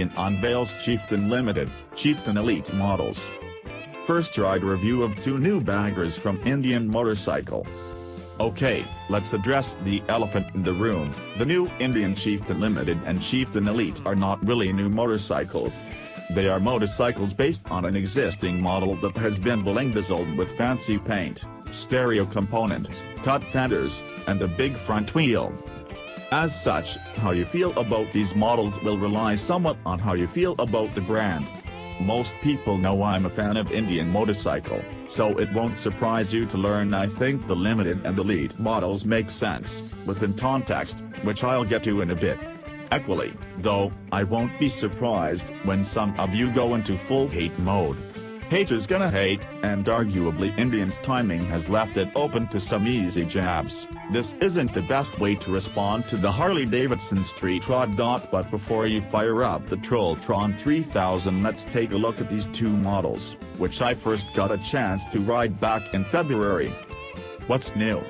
Indian unveils Chieftain Limited, Chieftain Elite models. First ride review of two new baggers from Indian Motorcycle. Okay, let's address the elephant in the room. The new Indian Chieftain Limited and Chieftain Elite are not really new motorcycles. They are motorcycles based on an existing model that has been bling-dazzled with fancy paint, stereo components, cut fenders, and a big front wheel. As such, how you feel about these models will rely somewhat on how you feel about the brand. Most people know I'm a fan of Indian motorcycle, so it won't surprise you to learn I think the Limited and Elite models make sense, within context, which I'll get to in a bit. Equally, though, I won't be surprised when some of you go into full hate mode. Hate is gonna hate, and arguably Indian's timing has left it open to some easy jabs. This isn't the best way to respond to the Harley-Davidson street rod. But before you fire up the Trolltron 3000, let's take a look at these two models, which I first got a chance to ride back in February. What's new?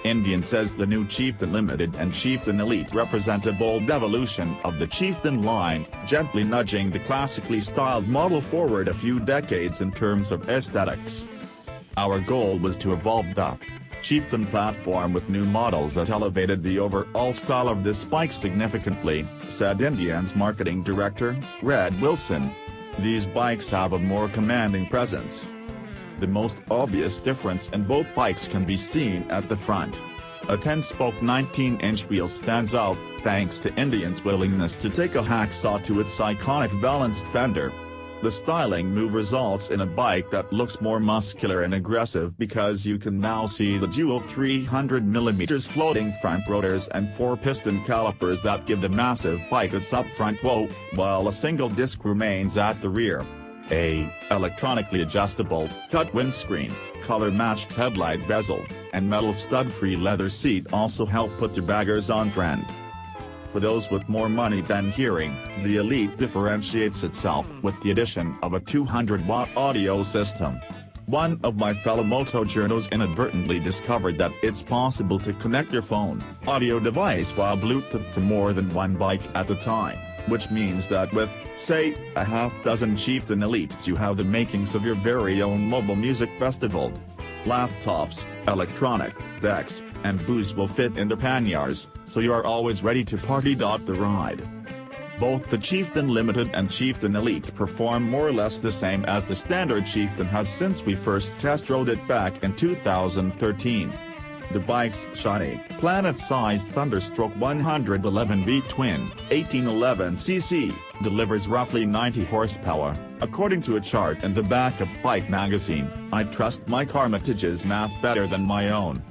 Indian says the new Chieftain Limited and Chieftain Elite represent a bold evolution of the Chieftain line, gently nudging the classically styled model forward a few decades in terms of aesthetics. Our goal was to evolve the Chieftain platform with new models that elevated the overall style of this bike significantly, said Indian's marketing director, Red Wilson. These bikes have a more commanding presence. The most obvious difference in both bikes can be seen at the front. A 10-spoke 19-inch wheel stands out, thanks to Indian's willingness to take a hacksaw to its iconic balanced fender. The styling move results in a bike that looks more muscular and aggressive because you can now see the dual 300mm floating front rotors and 4-piston calipers that give the massive bike its up-front whoa, while a single disc remains at the rear. A electronically adjustable, cut windscreen, color-matched headlight bezel, and metal stud-free leather seat also help put the baggers on trend. For those with more money than hearing, the Elite differentiates itself with the addition of a 200-watt audio system. One of my fellow moto journos inadvertently discovered that it's possible to connect your phone audio device via Bluetooth to more than one bike at a time, which means that with, say, a half-dozen Chieftain Elites you have the makings of your very own mobile music festival. Laptops, electronic decks, and booze will fit in the panniers, so you are always ready to party. The ride. Both the Chieftain Limited and Chieftain Elite perform more or less the same as the standard Chieftain has since we first test rode it back in 2013. The bike's shiny, planet-sized Thunderstroke 111V twin, 1811cc, delivers roughly 90 horsepower, according to a chart in the back of Bike magazine. I trust my Carmitage's math better than my own.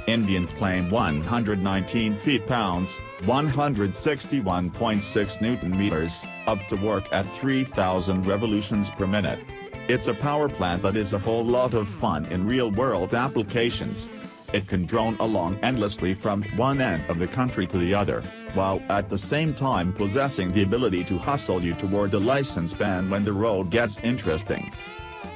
Indian claim 119 feet-pounds, 161.6 Newton-meters, up to work at 3,000 revolutions per minute. It's a power plant that is a whole lot of fun in real-world applications. It can drone along endlessly from one end of the country to the other, while at the same time possessing the ability to hustle you toward the license band when the road gets interesting.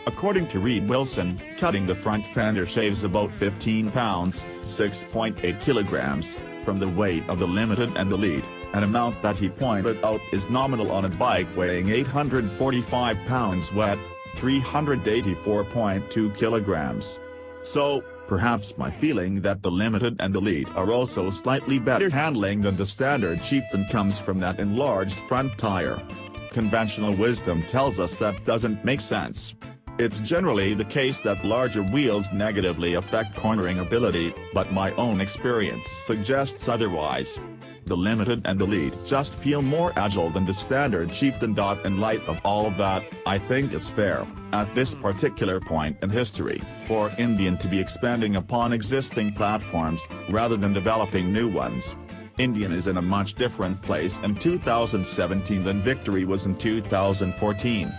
According to Reed Wilson, cutting the front fender shaves about 15 pounds, 6.8 kilograms, from the weight of the Limited and Elite, an amount that he pointed out is nominal on a bike weighing 845 pounds wet, 384.2 kilograms. So, perhaps my feeling that the Limited and Elite are also slightly better handling than the standard Chieftain comes from that enlarged front tire. Conventional wisdom tells us that doesn't make sense. It's generally the case that larger wheels negatively affect cornering ability, but my own experience suggests otherwise. The Limited and Elite just feel more agile than the standard Chieftain. In light of all of that, I think it's fair, at this particular point in history, for Indian to be expanding upon existing platforms, rather than developing new ones. Indian is in a much different place in 2017 than Victory was in 2014.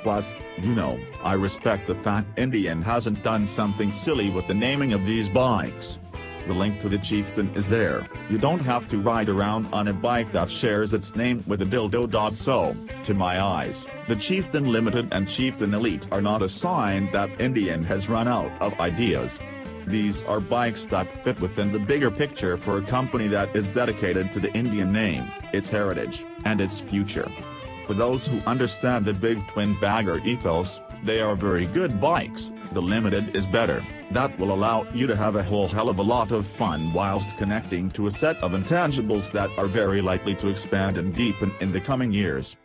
Plus, I respect the fact Indian hasn't done something silly with the naming of these bikes. The link to the Chieftain is there. You don't have to ride around on a bike that shares its name with a dildo. So, to my eyes, the Chieftain Limited and Chieftain Elite are not a sign that Indian has run out of ideas. These are bikes that fit within the bigger picture for a company that is dedicated to the Indian name, its heritage, and its future. For those who understand the big twin bagger ethos, they are very good bikes. The Limited is better. That will allow you to have a whole hell of a lot of fun whilst connecting to a set of intangibles that are very likely to expand and deepen in the coming years.